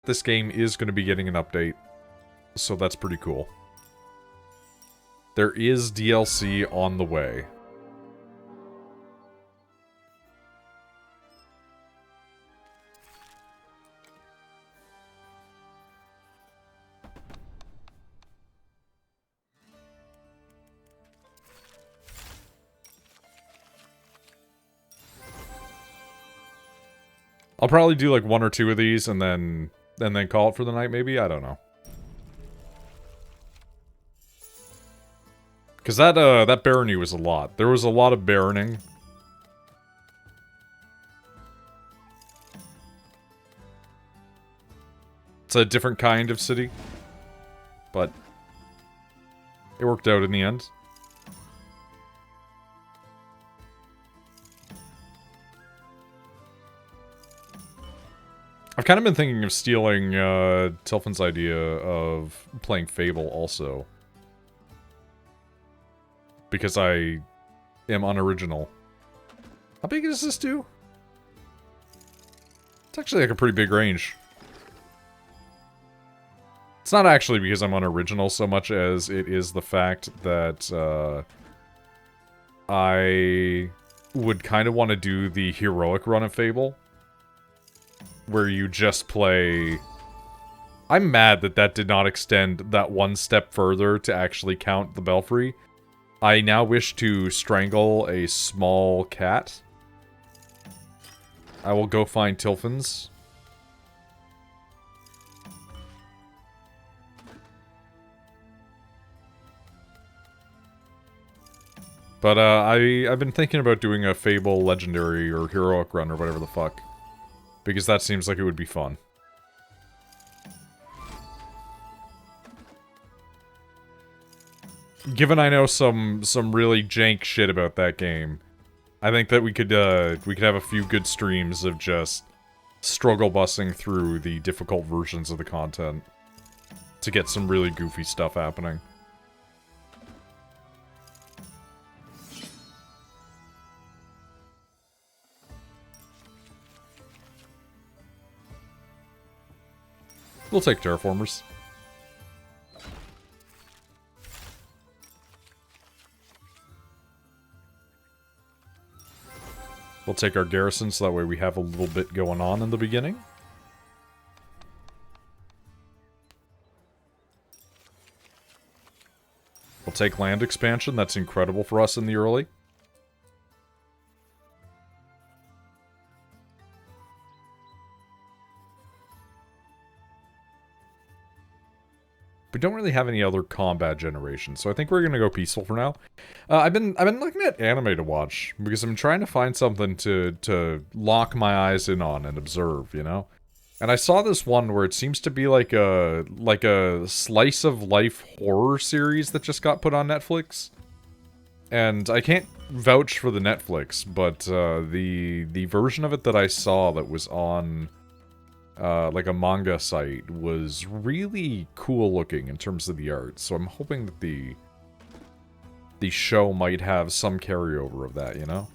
this game is going to be getting an update, so that's pretty cool. There is DLC on the way. I'll probably do like 1 or 2 of these and then call it for the night, maybe? I don't know. Because that barony was a lot. There was a lot of baroning. It's a different kind of city. But it worked out in the end. I've kind of been thinking of stealing Tilfin's idea of playing Fable also. Because I am unoriginal. How big does this do? It's actually like a pretty big range. It's not actually because I'm unoriginal so much as it is the fact that I would kind of want to do the heroic run of Fable. Where you just play... I'm mad that that did not extend that one step further to actually count the Belfry. I now wish to strangle a small cat. I will go find Tilfin's. But I've been thinking about doing a Fable Legendary or Heroic run or whatever the fuck. Because that seems like it would be fun. Given I know some really jank shit about that game, I think that we could have a few good streams of just struggle bussing through the difficult versions of the content to get some really goofy stuff happening. We'll take terraformers. We'll take our garrison, so that way we have a little bit going on in the beginning. We'll take land expansion, that's incredible for us in the early. We don't really have any other combat generations, so I think we're gonna go peaceful for now. I've been looking at anime to watch because I'm trying to find something to lock my eyes in on and observe, you know. And I saw this one where it seems to be like a slice of life horror series that just got put on Netflix. And I can't vouch for the Netflix, but the version of it that I saw that was on like a manga site was really cool looking in terms of the art. So I'm hoping that the show might have some carryover of that, you know?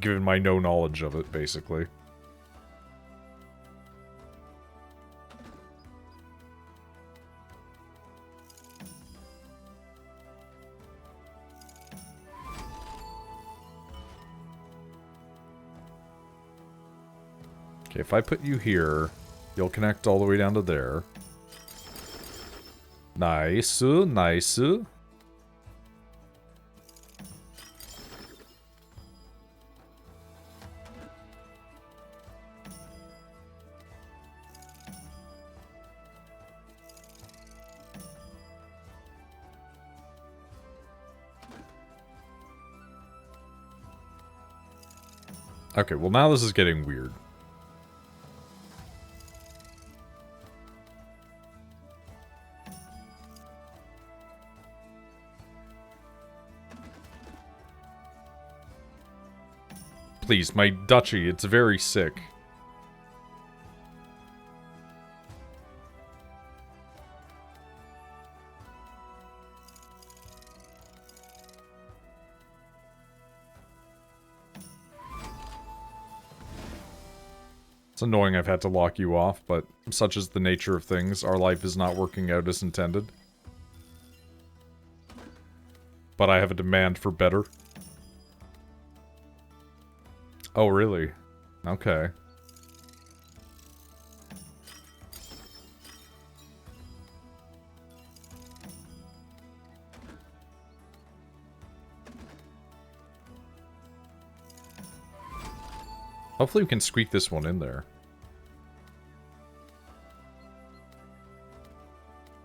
Given my no knowledge of it, basically. Okay, if I put you here, you'll connect all the way down to there. Nice, nice. Okay, well now this is getting weird. Please, my Duchy, it's very sick. It's annoying I've had to lock you off, but such is the nature of things. Our life is not working out as intended. But I have a demand for better. Oh, really? Okay. Hopefully we can squeak this one in there.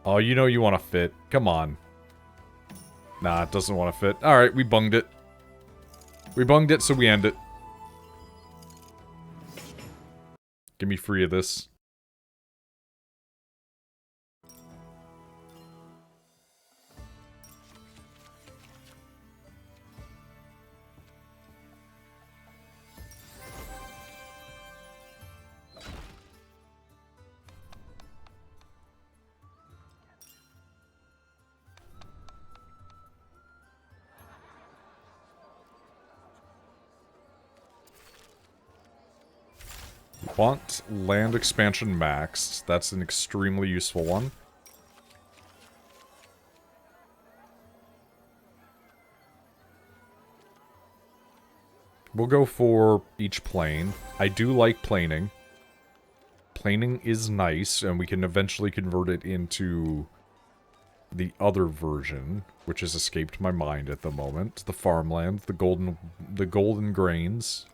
Oh, you know you want to fit. Come on. Nah, it doesn't want to fit. Alright, we bunged it. We bunged it, so we end it. Give me free of this. Want land expansion maxed. That's an extremely useful one. We'll go for each plane. I do like planing. Planing is nice, and we can eventually convert it into the other version, which has escaped my mind at the moment. The farmland, the golden grains.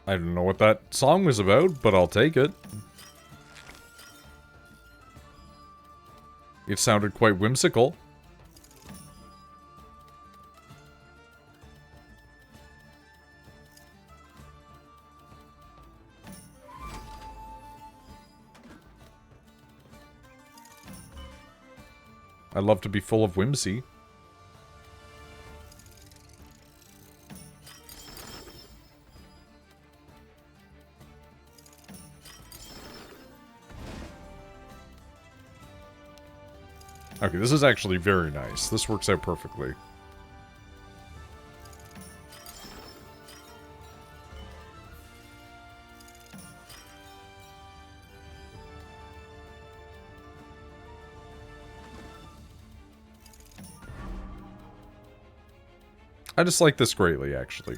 I don't know what that song was about, but I'll take it. It sounded quite whimsical. I love to be full of whimsy. Okay, this is actually very nice. This works out perfectly. I just like this greatly, actually.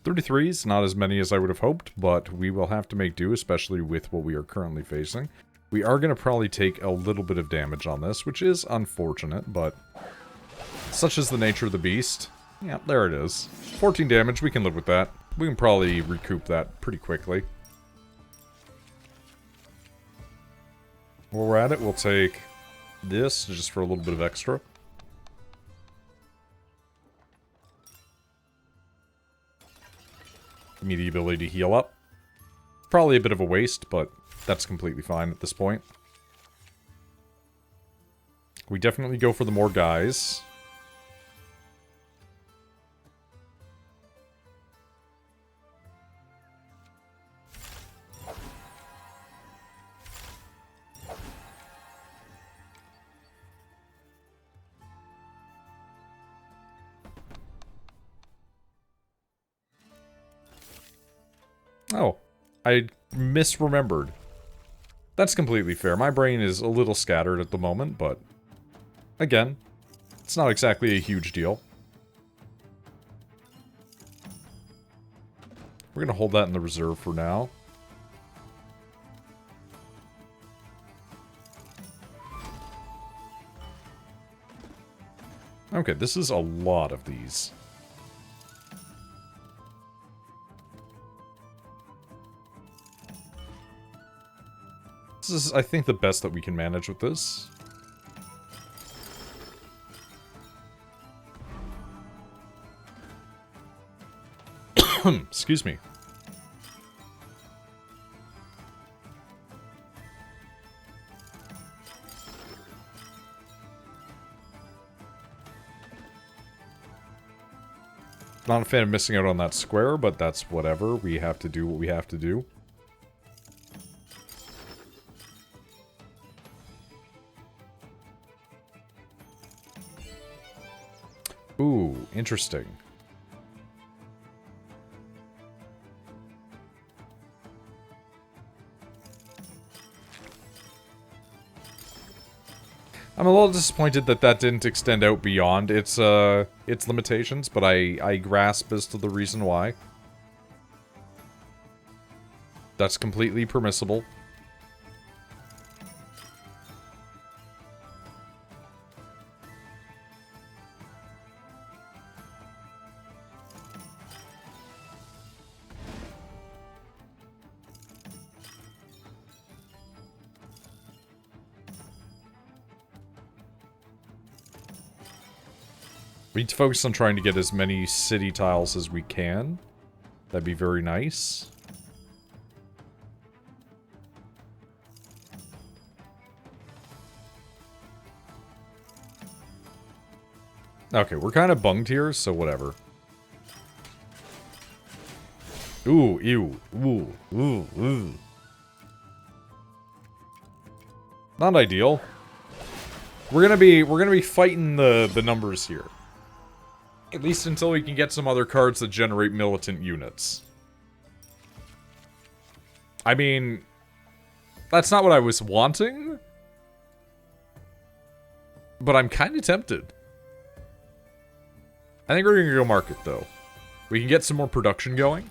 .33s, not as many as I would have hoped, but we will have to make do, especially with what we are currently facing. We are going to probably take a little bit of damage on this, which is unfortunate, but such is the nature of the beast. Yeah, there it is. 14 damage, we can live with that. We can probably recoup that pretty quickly. While we're at it, we'll take this, just for a little bit of extra. Give me the ability to heal up. Probably a bit of a waste, but that's completely fine at this point. We definitely go for the more guys. Oh, I misremembered. That's completely fair. My brain is a little scattered at the moment, but again, it's not exactly a huge deal. We're gonna hold that in the reserve for now. Okay, this is a lot of these. This is, I think, the best that we can manage with this. Excuse me. Not a fan of missing out on that square, but that's whatever. We have to do what we have to do. Ooh, interesting. I'm a little disappointed that that didn't extend out beyond its limitations, but I grasp as to the reason why. That's completely permissible. We need to focus on trying to get as many city tiles as we can. That'd be very nice. Okay, we're kind of bunged here, so whatever. Ooh, ew, ooh, ooh, ooh. Not ideal. We're gonna be fighting the numbers here. At least until we can get some other cards that generate militant units. I mean, that's not what I was wanting. But I'm kind of tempted. I think we're gonna go market, though. We can get some more production going.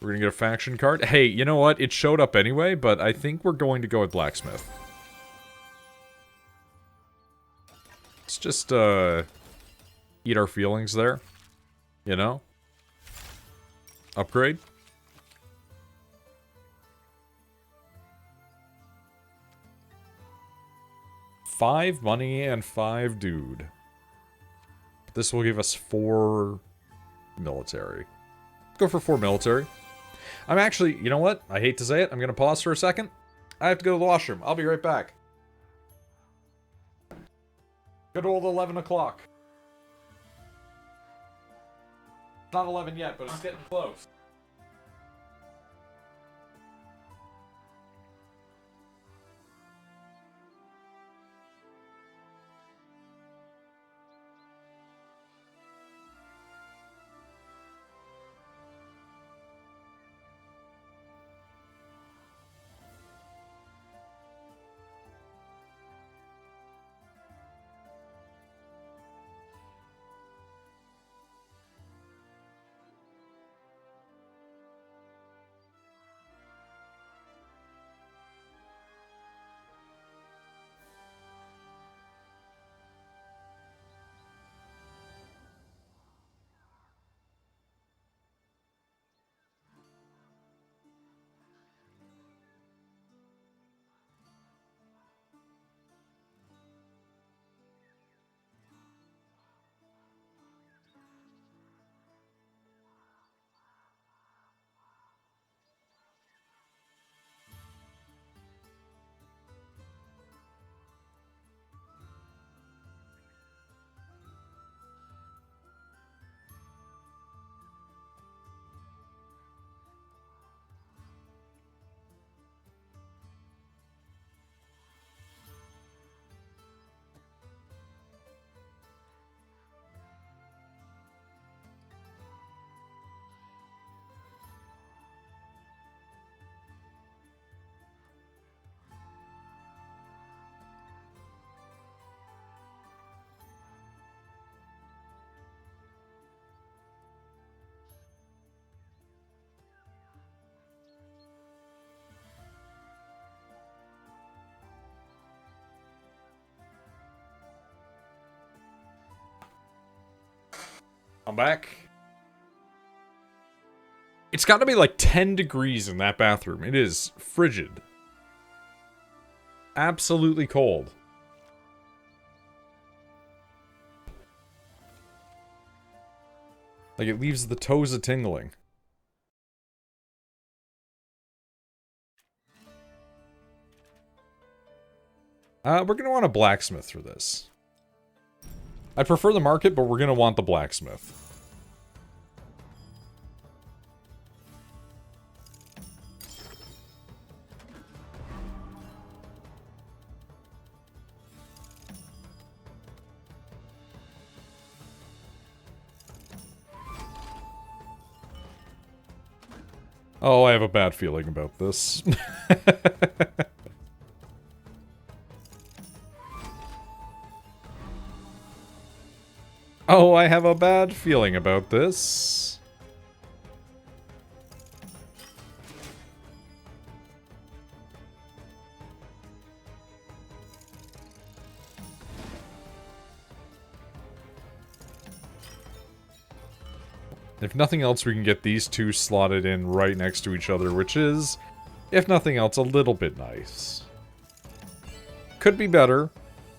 We're gonna get a faction card. Hey, you know what? It showed up anyway, but I think we're going to go with Blacksmith. Let's just, eat our feelings there. You know? Upgrade. Five money and 5 dude. This will give us 4 military. Go for 4 military. I'm actually, you know what? I hate to say it. I'm going to pause for a second. I have to go to the washroom. I'll be right back. Good old 11 o'clock. Not 11 yet, but it's getting close. back. It's got to be like 10 degrees in that bathroom. It is frigid. Absolutely cold. Like, it leaves the toes a-tingling. We're gonna want a blacksmith for this. I prefer the market, but we're gonna want the blacksmith. Oh, I have a bad feeling about this. Oh, I have a bad feeling about this. If nothing else, we can get these two slotted in right next to each other, which is, if nothing else, a little bit nice. Could be better,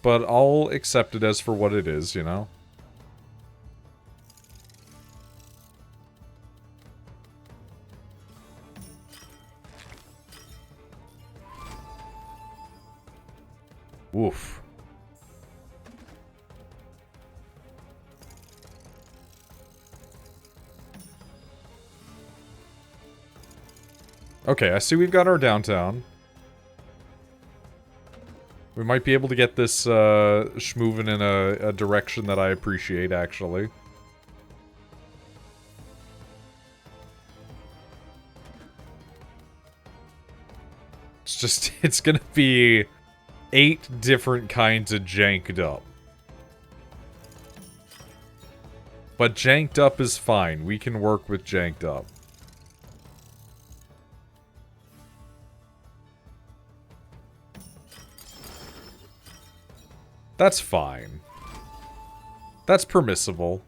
but I'll accept it as for what it is, you know? Oof. Okay, I see we've got our downtown. We might be able to get this schmoving in a direction that I appreciate, actually. It's just, it's gonna be 8 different kinds of janked up. But janked up is fine. We can work with janked up. That's fine. That's permissible.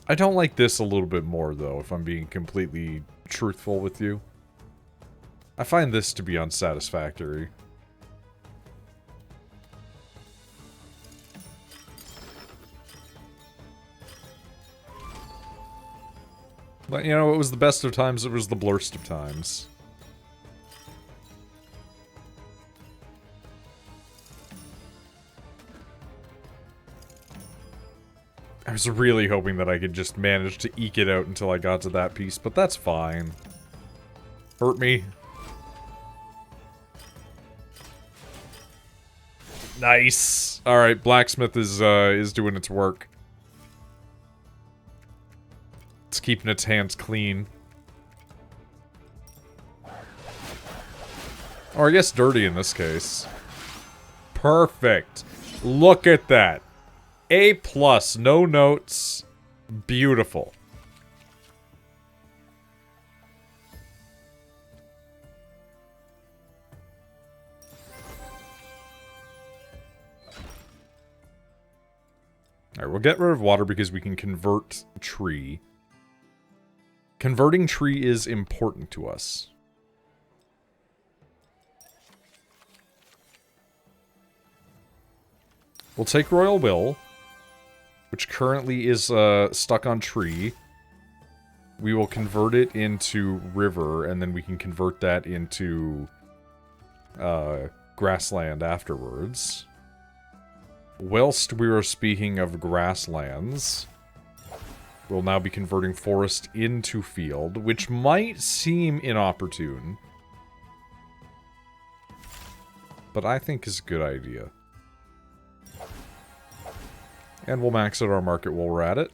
I don't like this a little bit more, though, if I'm being completely truthful with you. I find this to be unsatisfactory. But, you know, it was the best of times, it was the blurst of times. I was really hoping that I could just manage to eke it out until I got to that piece, but that's fine. Hurt me. Nice. Alright, blacksmith is doing its work. It's keeping its hands clean. Or I guess dirty in this case. Perfect. Look at that. A+, no notes. Beautiful. Alright, we'll get rid of water because we can convert tree. Converting tree is important to us. We'll take Royal Will, which currently is stuck on tree. We will convert it into river, and then we can convert that into grassland afterwards. Whilst we are speaking of grasslands, we'll now be converting forest into field, which might seem inopportune, but I think is a good idea. And we'll max out our market while we're at it.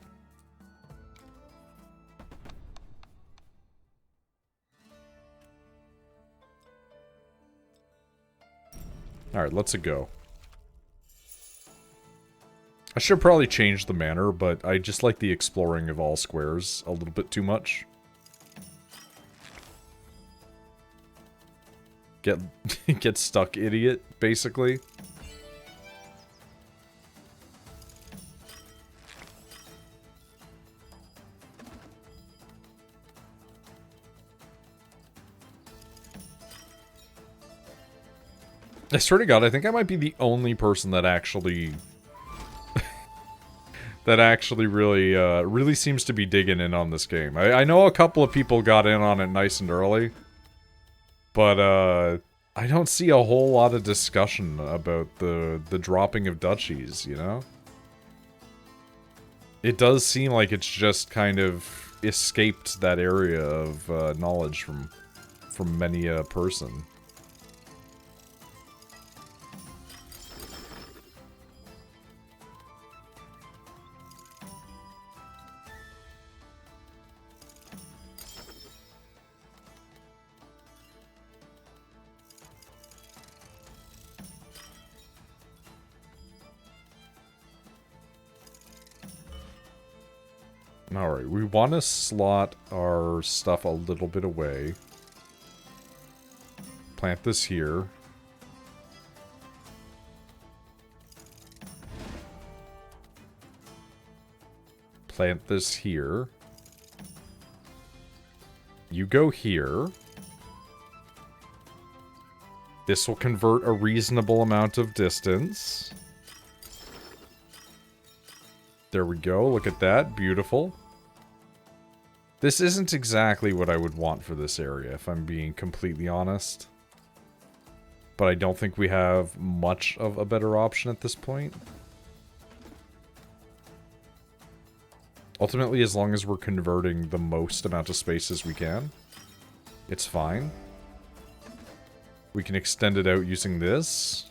Alright, let's go. I should probably change the manner, but I just like the exploring of all squares a little bit too much. Get stuck, idiot, basically. I swear to God, I think I might be the only person that actually... that actually really seems to be digging in on this game. I know a couple of people got in on it nice and early. But, I don't see a whole lot of discussion about the dropping of duchies, you know? It does seem like it's just kind of escaped that area of knowledge from many a person. Alright, we want to slot our stuff a little bit away. Plant this here. Plant this here. You go here. This will convert a reasonable amount of distance. There we go, look at that, beautiful. This isn't exactly what I would want for this area, if I'm being completely honest. But I don't think we have much of a better option at this point. Ultimately, as long as we're converting the most amount of space as we can, it's fine. We can extend it out using this.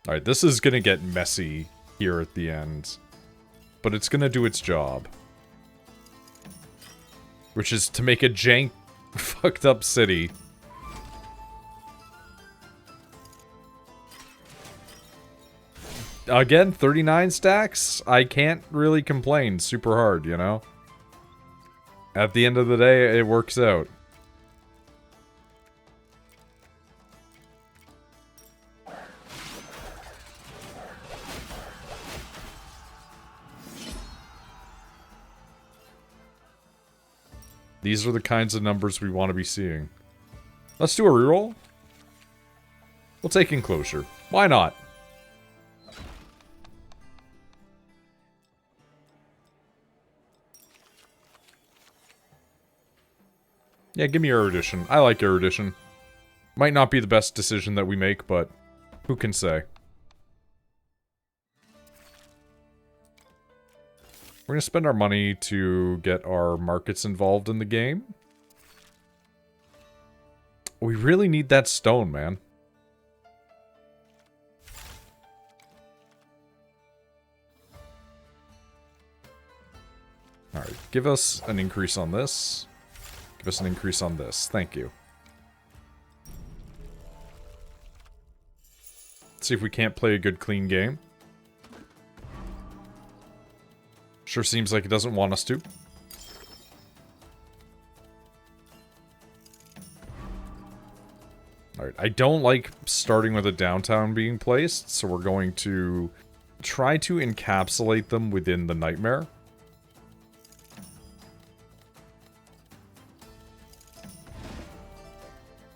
Alright, this is gonna get messy here at the end. But it's gonna do its job. Which is to make a jank, fucked up city. Again, 39 stacks? I can't really complain super hard, you know? At the end of the day, it works out. These are the kinds of numbers we want to be seeing. Let's do a reroll. We'll take enclosure. Why not? Yeah, give me erudition. I like erudition. Might not be the best decision that we make, but who can say? We're gonna spend our money to get our markets involved in the game. We really need that stone, man. Alright, give us an increase on this. Give us an increase on this. Thank you. Let's see if we can't play a good, clean game. Sure seems like it doesn't want us to. Alright, I don't like starting with a downtown being placed, so we're going to try to encapsulate them within the nightmare.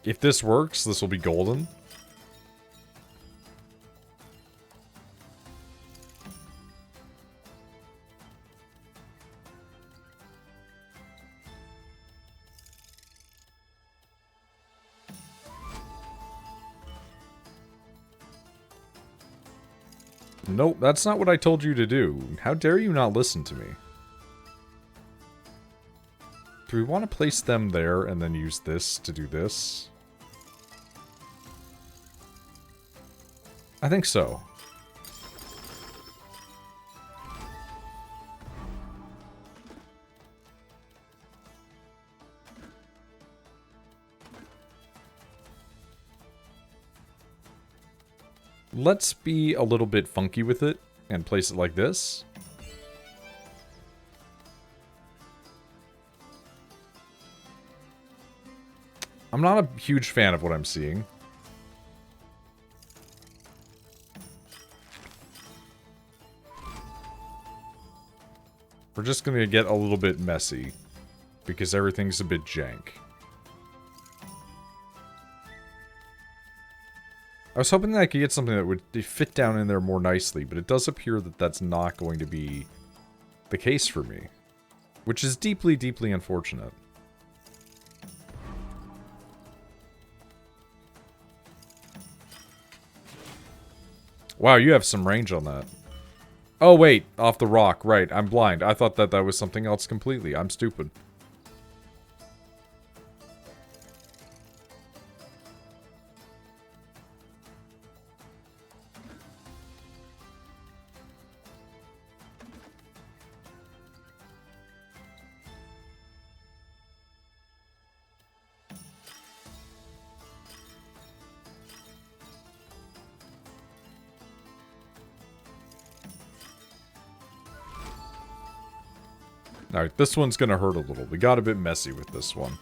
If this works, this will be golden. Nope, that's not what I told you to do. How dare you not listen to me? Do we want to place them there and then use this to do this? I think so. Let's be a little bit funky with it and place it like this. I'm not a huge fan of what I'm seeing. We're just gonna get a little bit messy. Because everything's a bit jank. I was hoping that I could get something that would fit down in there more nicely, but it does appear that that's not going to be the case for me. Which is deeply, deeply unfortunate. Wow, you have some range on that. Oh, wait. Off the rock. Right. I'm blind. I thought that that was something else completely. I'm stupid. Alright, this one's gonna hurt a little. We got a bit messy with this one.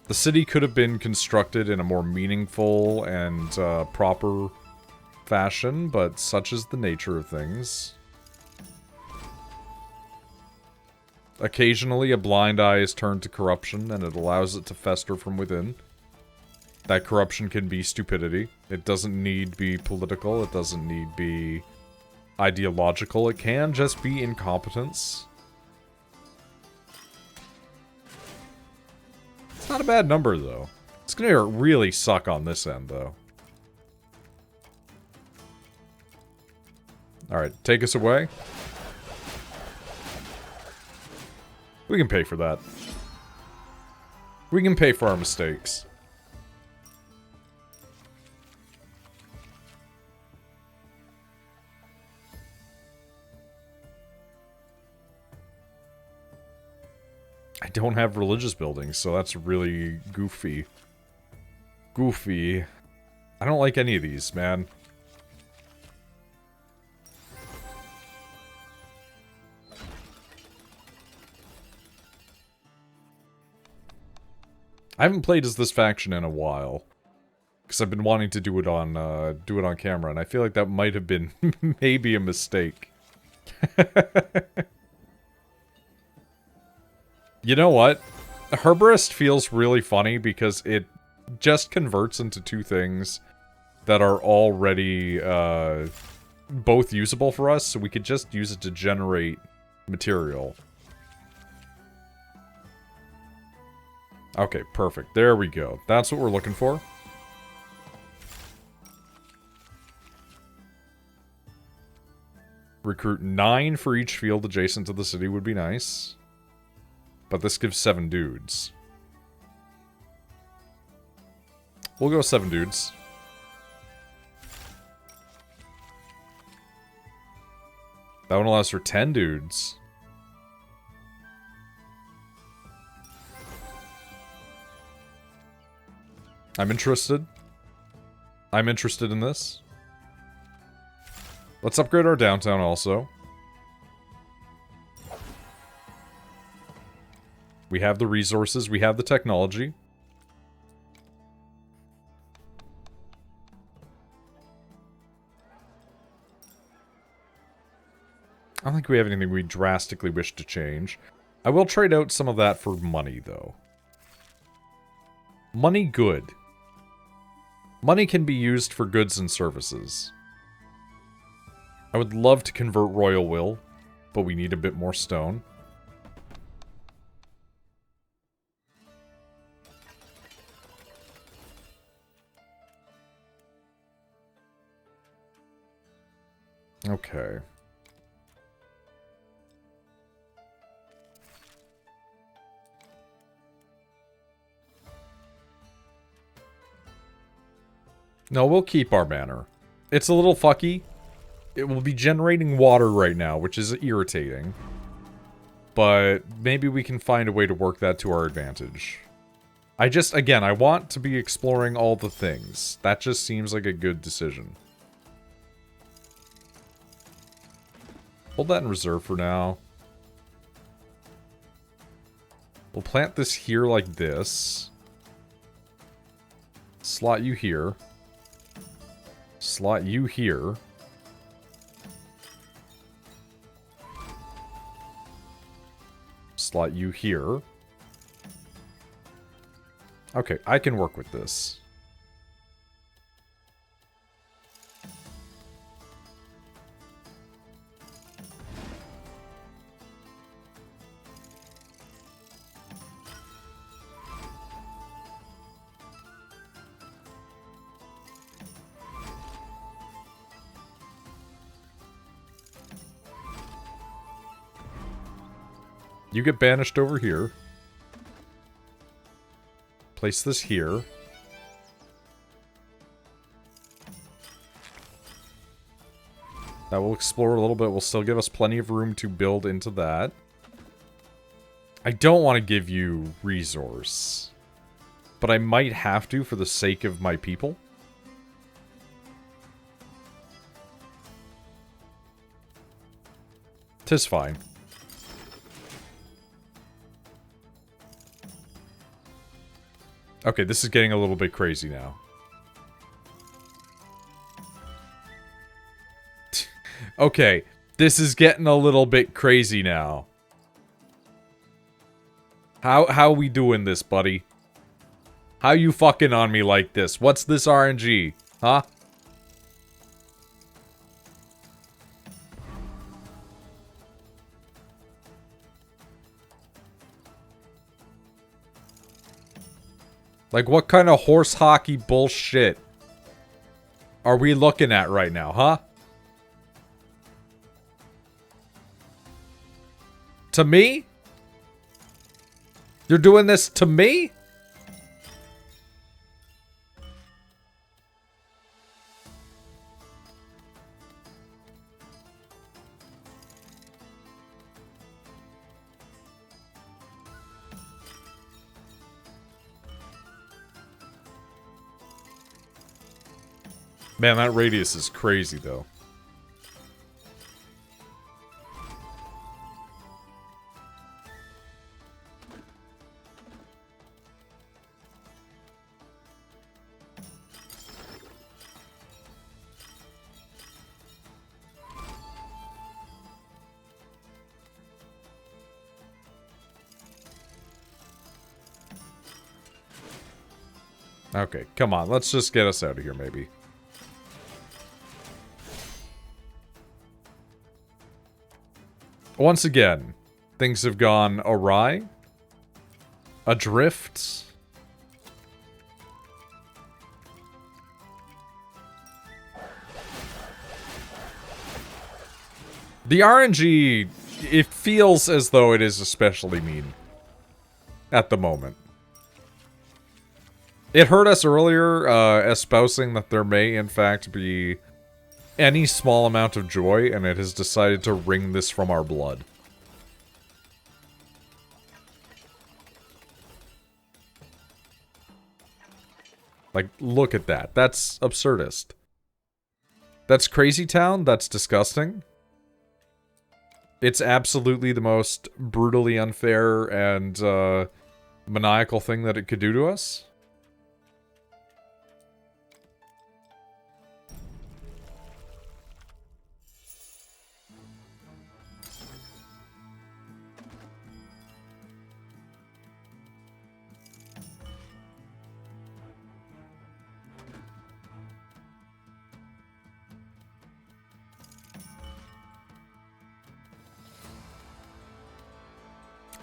The city could have been constructed in a more meaningful and proper fashion, but such is the nature of things. Occasionally, a blind eye is turned to corruption, and it allows it to fester from within. That corruption can be stupidity. It doesn't need to be political. It doesn't need to be ideological. It can just be incompetence. It's not a bad number, though. It's gonna really suck on this end, though. Alright, take us away. We can pay for that. We can pay for our mistakes. I don't have religious buildings, so that's really goofy. Goofy. I don't like any of these, man. I haven't played as this faction in a while. Because I've been wanting to do it on camera, and I feel like that might have been maybe a mistake. You know what? Herborist feels really funny because it just converts into two things that are already both usable for us, so we could just use it to generate material. Okay, perfect. There we go. That's what we're looking for. Recruit 9 for each field adjacent to the city would be nice. But this gives 7 dudes. We'll go 7 dudes. That one allows for 10 dudes. I'm interested. I'm interested in this. Let's upgrade our downtown also. We have the resources, we have the technology. I don't think we have anything we drastically wish to change. I will trade out some of that for money, though. Money good. Money can be used for goods and services. I would love to convert Royal Will, but we need a bit more stone. Okay. No, we'll keep our manor. It's a little fucky. It will be generating water right now, which is irritating. But maybe we can find a way to work that to our advantage. Again, I want to be exploring all the things. That just seems like a good decision. Hold that in reserve for now. We'll plant this here like this. Slot you here. Slot you here. slot you here. Okay, I can work with this. You get banished over here. Place this here. That will explore a little bit. Will still give us plenty of room to build into that. I don't want to give you resource. But I might have to for the sake of my people. 'Tis fine. Okay, this is getting a little bit crazy now. Okay, this is getting a little bit crazy now. How we doing this, buddy? How you fucking on me like this? What's this RNG? Huh? Like, what kind of horse hockey bullshit are we looking at right now, huh? To me? You're doing this to me? Man, that radius is crazy, though. Okay, come on. Let's just get us out of here, maybe. Once again, things have gone awry. Adrift. The RNG, it feels as though it is especially mean. At the moment. It hurt us earlier, espousing that there may, in fact, be any small amount of joy, and it has decided to wring this from our blood. Like, look at that. That's absurdist. That's Crazy Town. That's disgusting. It's absolutely the most brutally unfair and maniacal thing that it could do to us.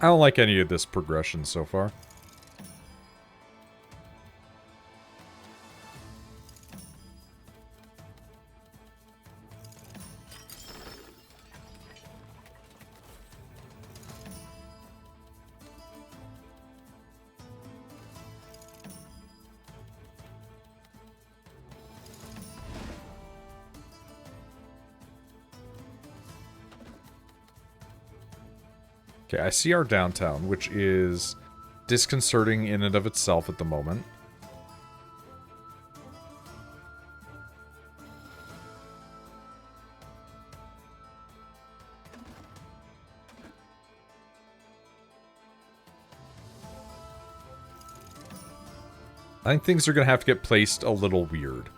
I don't like any of this progression so far. Okay, I see our downtown, which is disconcerting in and of itself at the moment. I think things are going to have to get placed a little weird.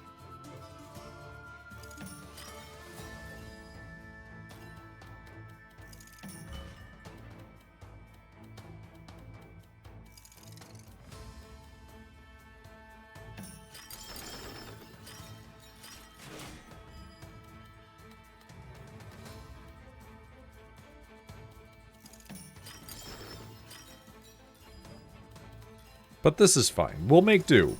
But this is fine. We'll make do.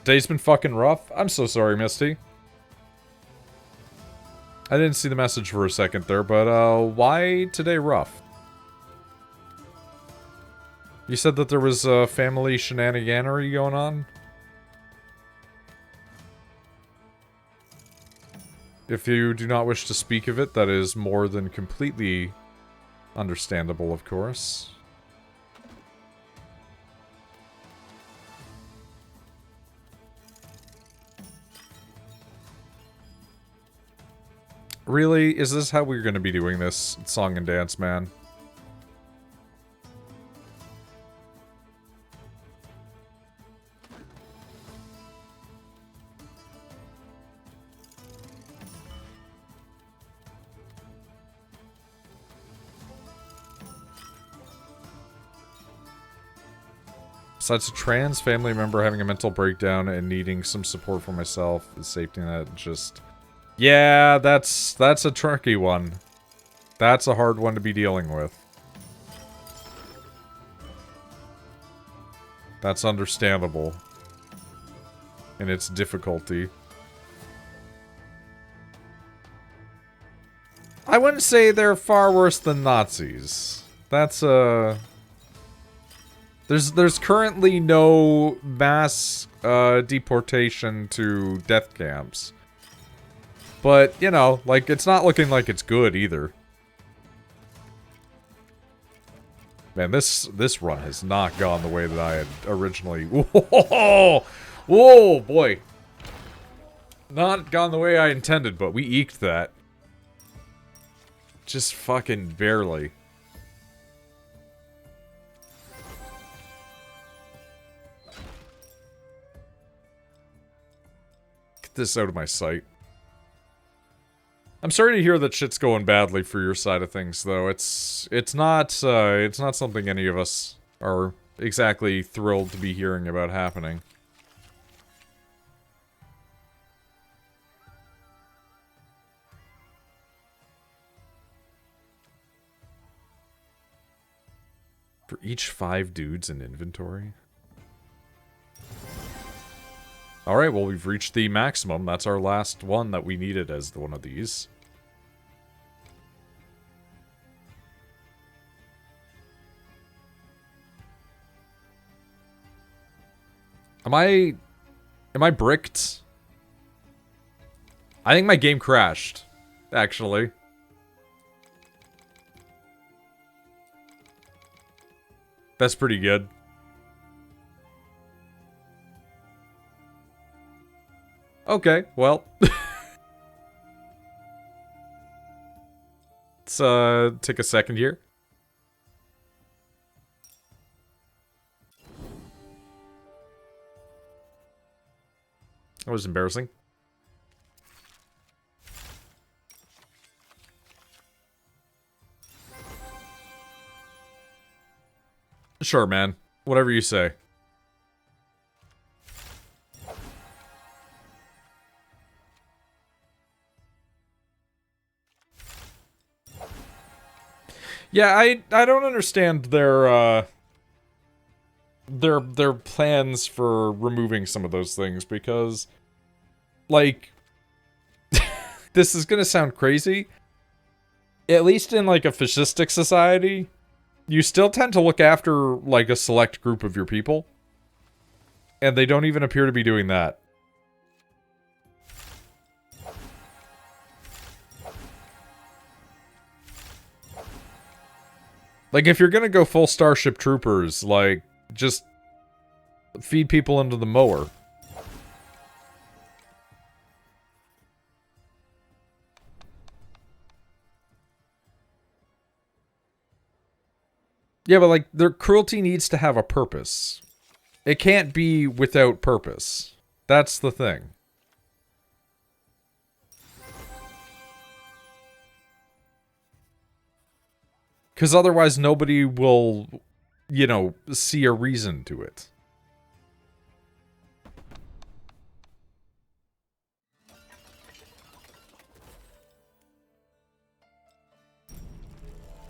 Day's been fucking rough. I'm so sorry, Misty. I didn't see the message for a second there, but why today rough? You said that there was a family shenaniganery going on? If you do not wish to speak of it, that is more than completely understandable, of course. Really? Is this how we're going to be doing this song and dance, man? Besides a trans family member having a mental breakdown and needing some support for myself, the safety net just... Yeah, that's a tricky one. That's a hard one to be dealing with. That's understandable. In its difficulty. I wouldn't say they're far worse than Nazis. That's There's currently no mass deportation to death camps. But, you know, like, it's not looking like it's good either. Man, this run has not gone the way that I had originally... Whoa! Whoa, boy! Not gone the way I intended, but we eked that. Just fucking barely. Get this out of my sight. I'm sorry to hear that shit's going badly for your side of things, though. It's not something any of us are exactly thrilled to be hearing about happening. For each 5 dudes in inventory? Alright, well, we've reached the maximum. That's our last one that we needed as one of these. Am I bricked? I think my game crashed, actually. That's pretty good. Okay, well. Let's take a second here. That was embarrassing. Sure, man. Whatever you say. Yeah, I don't understand their plans for removing some of those things, because, like, this is gonna sound crazy. At least in, like, a fascistic society, you still tend to look after, like, a select group of your people. And they don't even appear to be doing that. Like, if you're gonna go full Starship Troopers, like, just feed people into the mower. Yeah, but, like, their cruelty needs to have a purpose. It can't be without purpose. That's the thing. Because otherwise nobody will, you know, see a reason to it.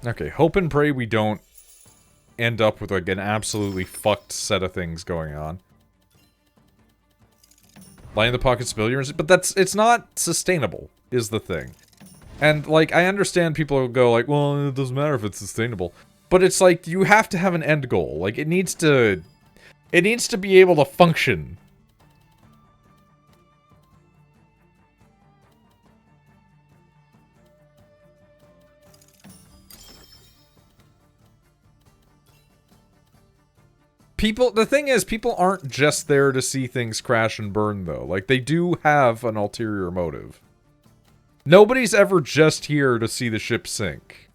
Okay, hope and pray we don't end up with, like, an absolutely fucked set of things going on. Line in the pockets of billions, but it's not sustainable, is the thing. And, like, I understand people will go like, well, it doesn't matter if it's sustainable. But it's like, you have to have an end goal. Like, it needs to be able to function. The thing is, people aren't just there to see things crash and burn, though. Like, they do have an ulterior motive. Nobody's ever just here to see the ship sink.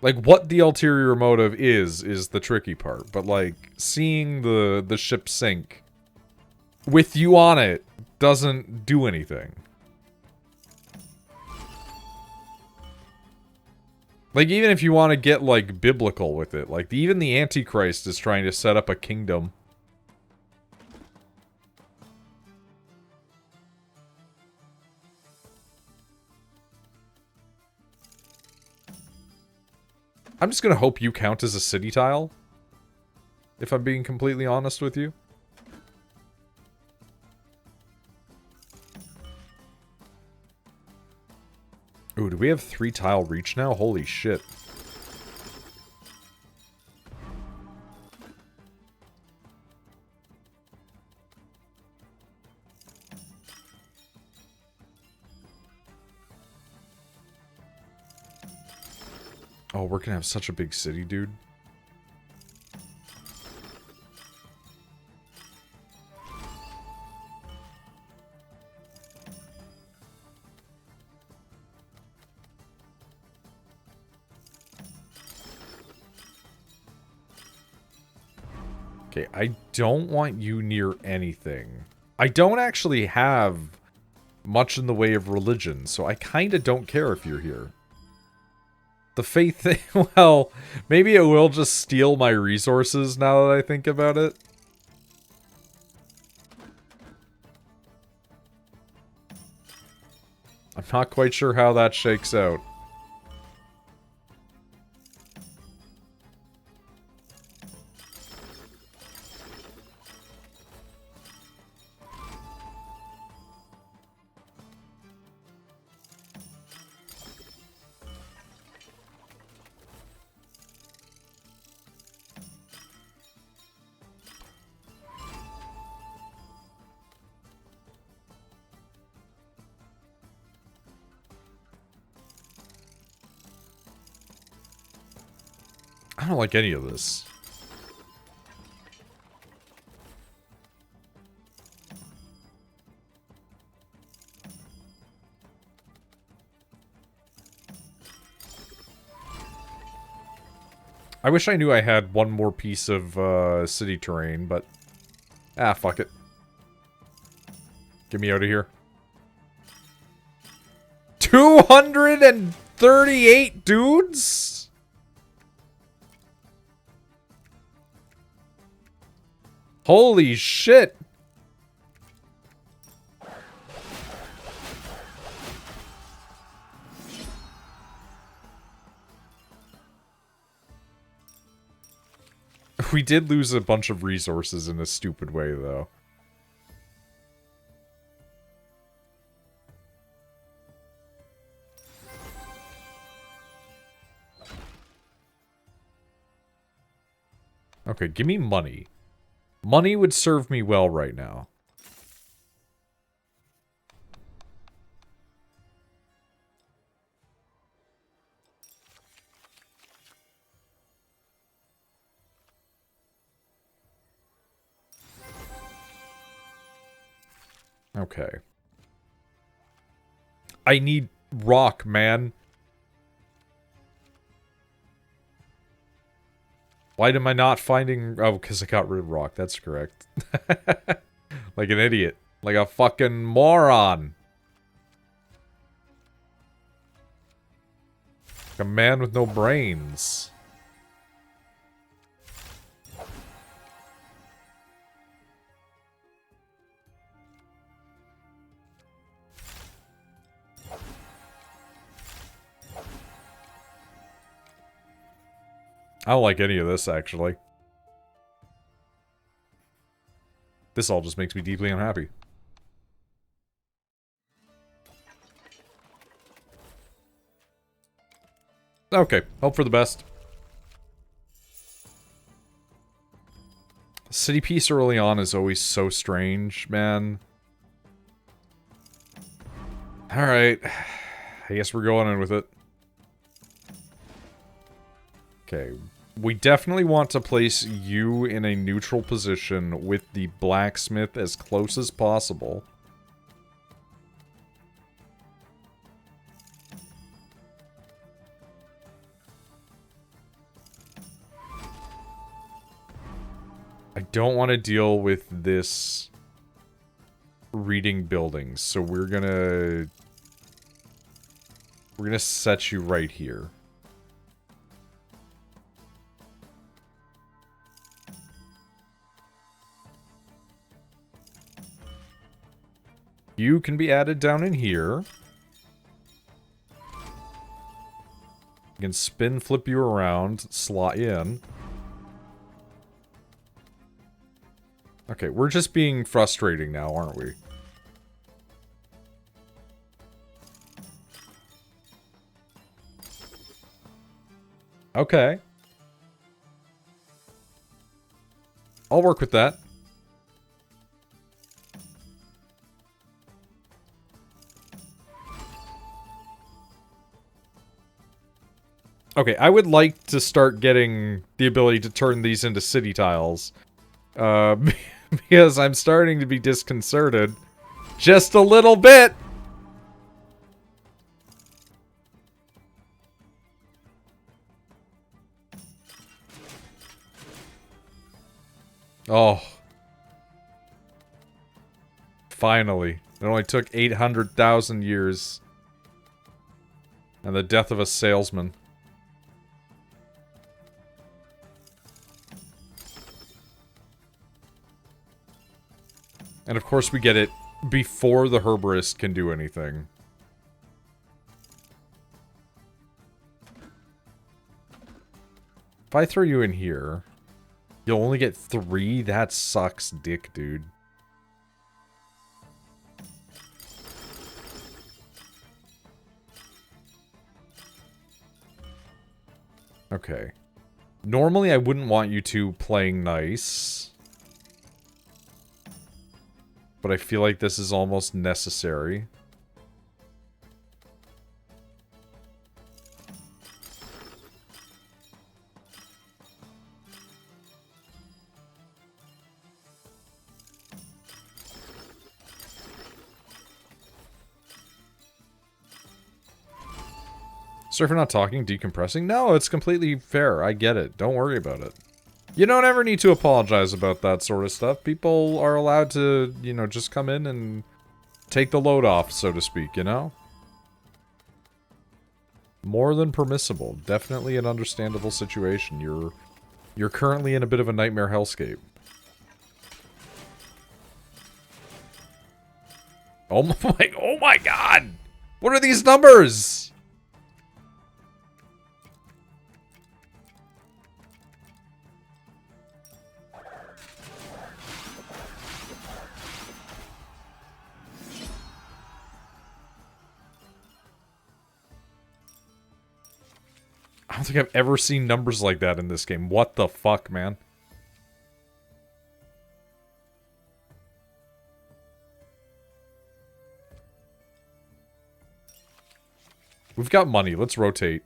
Like, what the ulterior motive is the tricky part. But, like, seeing the ship sink with you on it doesn't do anything. Like, even if you want to get, like, biblical with it, like, even the Antichrist is trying to set up a kingdom. I'm just gonna hope you count as a city tile, if I'm being completely honest with you. Ooh, do we have 3 tile reach now? Holy shit. Oh, we're gonna have such a big city, dude. Okay, I don't want you near anything. I don't actually have much in the way of religion, so I kinda don't care if you're here. The faith thing, well, maybe it will just steal my resources now that I think about it. I'm not quite sure how that shakes out. I don't like any of this. I wish I knew I had one more piece of city terrain, but... ah, fuck it. Get me out of here. 238 dudes?! Holy shit! We did lose a bunch of resources in a stupid way, though. Okay, give me money. Money would serve me well right now. Okay. I need rock, man. Why am I not finding... oh, because I got rid of rock. That's correct. Like an idiot. Like a fucking moron. Like a man with no brains. I don't like any of this, actually. This all just makes me deeply unhappy. Okay, hope for the best. City piece early on is always so strange, man. Alright. I guess we're going in with it. Okay. We definitely want to place you in a neutral position with the blacksmith as close as possible. I don't want to deal with this reading buildings, so we're gonna set you right here. You can be added down in here. You can spin flip you around, slot you in. Okay, we're just being frustrating now, aren't we? Okay. I'll work with that. Okay, I would like to start getting the ability to turn these into city tiles. Because I'm starting to be disconcerted. Just a little bit! Oh. Finally. It only took 800,000 years. And the death of a salesman. And of course we get it before the herborist can do anything. If I throw you in here, you'll only get 3? That sucks dick, dude. Okay. Normally I wouldn't want you two playing nice. But I feel like this is almost necessary. Sorry for not talking, decompressing. No, it's completely fair. I get it. Don't worry about it. You don't ever need to apologize about that sort of stuff. People are allowed to, you know, just come in and take the load off, so to speak, you know? More than permissible. Definitely an understandable situation. You're currently in a bit of a nightmare hellscape. Oh my god! What are these numbers? I don't think I've ever seen numbers like that in this game. What the fuck, man? We've got money. Let's rotate.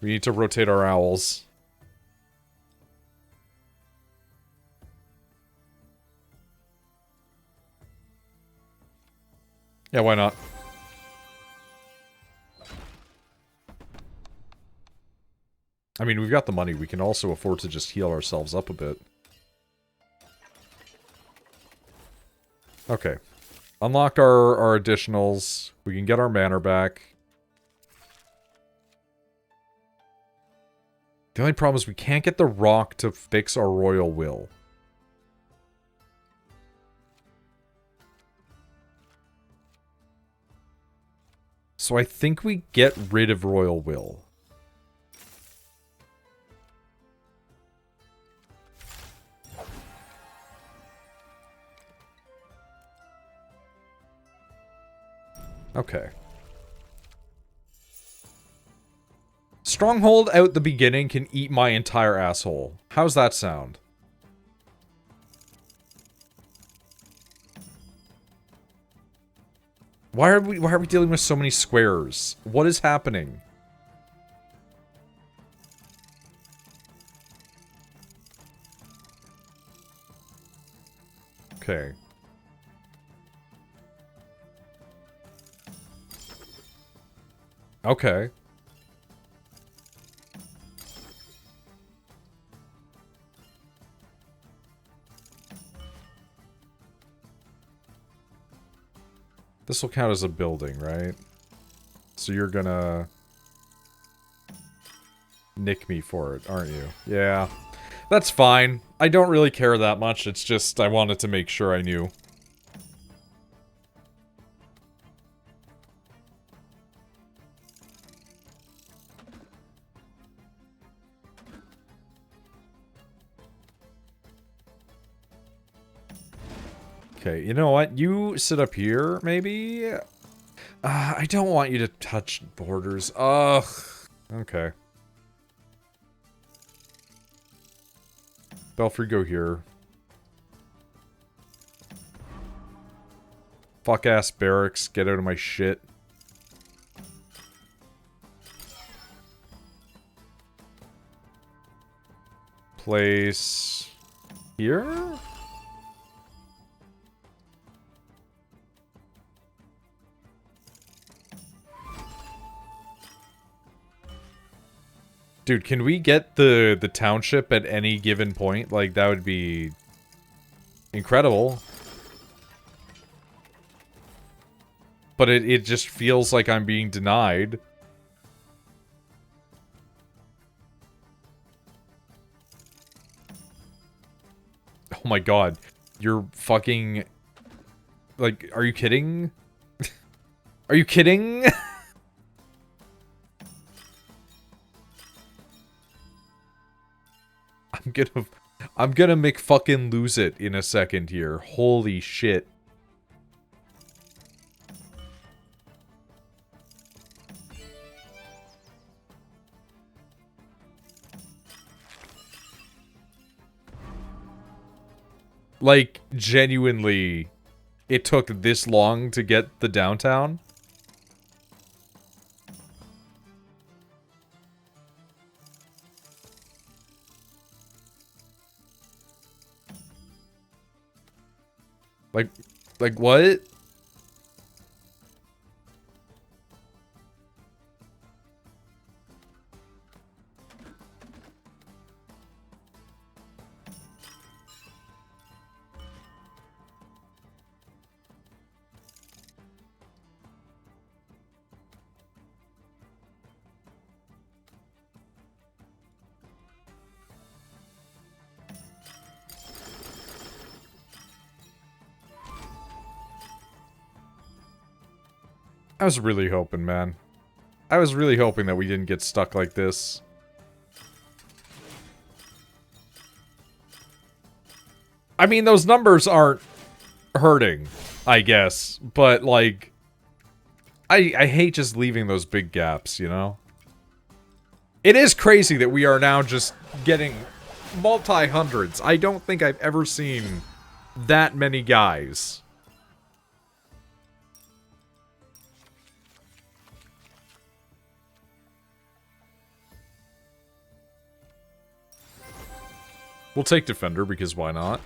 We need to rotate our owls. Yeah, why not? I mean, we've got the money. We can also afford to just heal ourselves up a bit. Okay. Unlock our additionals. We can get our manor back. The only problem is we can't get the rock to fix our royal will. So I think we get rid of royal will. Okay. Stronghold out the beginning can eat my entire asshole. How's that sound? Why are we dealing with so many squares? What is happening? Okay. Okay. This will count as a building, right? So you're gonna nick me for it, aren't you? Yeah. That's fine. I don't really care that much. It's just I wanted to make sure I knew. Okay, you know what? You sit up here, maybe? I don't want you to touch borders. Ugh. Okay. Belfry, go here. Fuck-ass barracks, get out of my shit. Place... here? Dude, can we get the township at any given point? Like, that would be incredible. But it just feels like I'm being denied. Oh my god. You're fucking... Like, are you kidding? Are you kidding? I'm gonna make fucking lose it in a second here. Holy shit. Like, genuinely, it took this long to get the downtown? Like what? I was really hoping, man. I was really hoping that we didn't get stuck like this. I mean, those numbers aren't hurting, I guess. But, like, I hate just leaving those big gaps, you know? It is crazy that we are now just getting multi-hundreds. I don't think I've ever seen that many guys. We'll take Defender, because why not?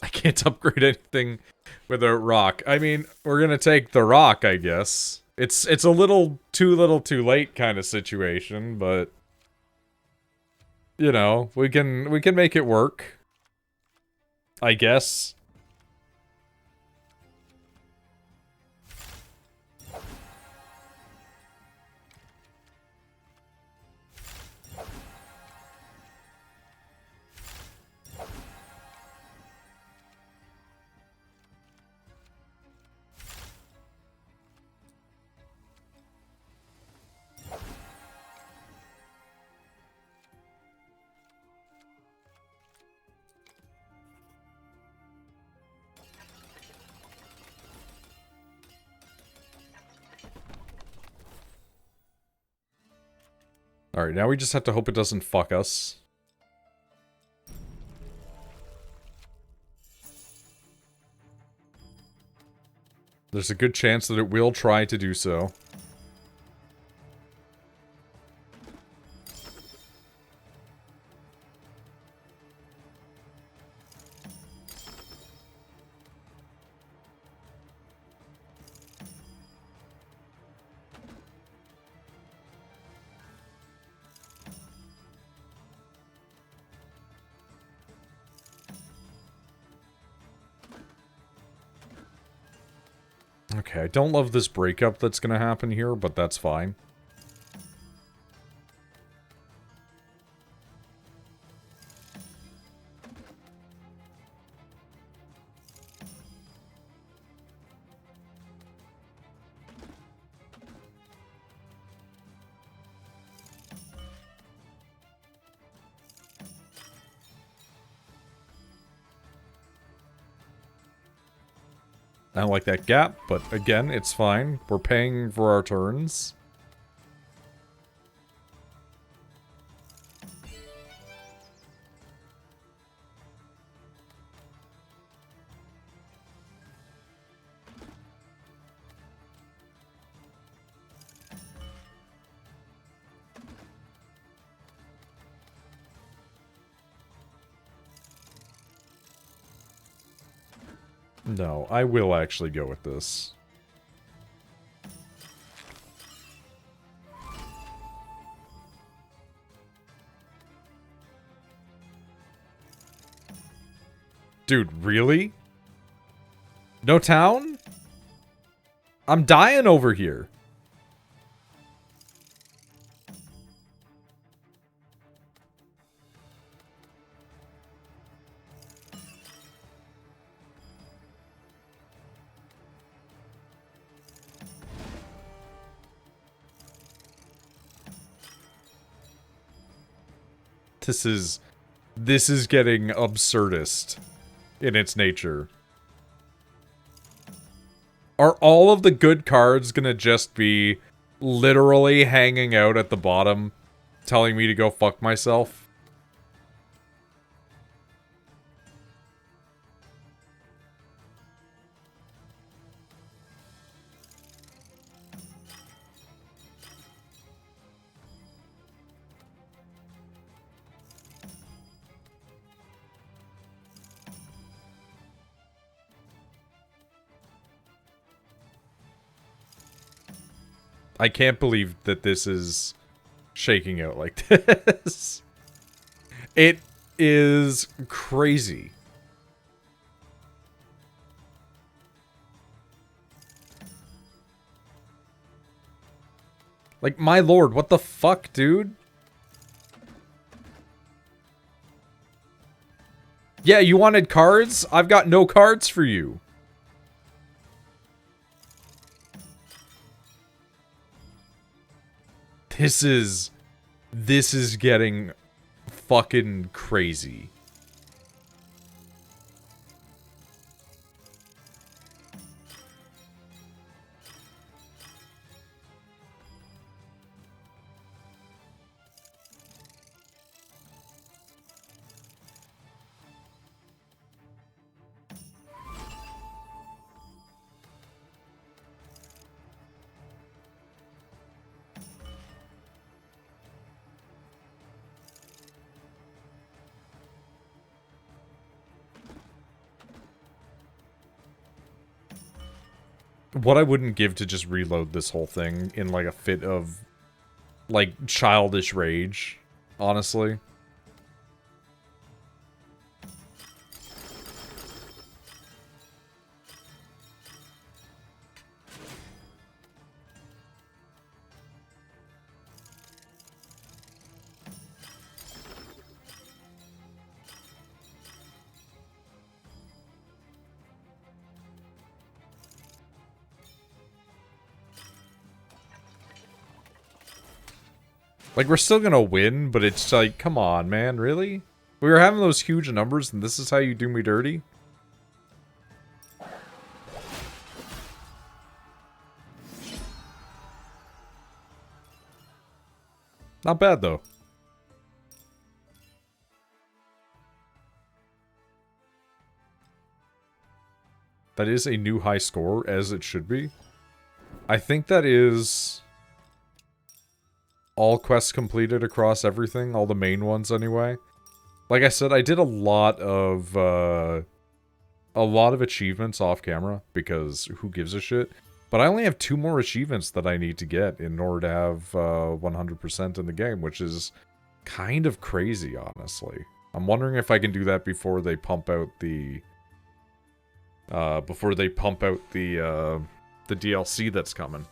I can't upgrade anything with a rock. I mean, we're gonna take the rock, I guess. It's a little too late kind of situation, but... You know, we can make it work. I guess. Alright, now we just have to hope it doesn't fuck us. There's a good chance that it will try to do so. Okay, I don't love this breakup that's gonna happen here, but that's fine. I don't like that gap, but again, it's fine. We're paying for our turns. No, I will actually go with this. Dude, really? No town? I'm dying over here. This is getting absurdist in its nature. Are all of the good cards gonna just be literally hanging out at the bottom, telling me to go fuck myself? I can't believe that this is shaking out like this. It is crazy. Like, my lord, what the fuck, dude? Yeah, you wanted cards? I've got no cards for you. This is getting fucking crazy. What I wouldn't give to just reload this whole thing in, like, a fit of, like, childish rage, honestly. Like, we're still gonna win, but it's like, come on, man, really? We were having those huge numbers, and this is how you do me dirty? Not bad, though. That is a new high score, as it should be. I think that is all quests completed across everything, all the main ones anyway. Like I said, I did a lot of achievements off camera, because who gives a shit? But I only have 2 more achievements that I need to get in order to have 100% in the game, which is kind of crazy, honestly. I'm wondering if I can do that before they pump out the the DLC that's coming.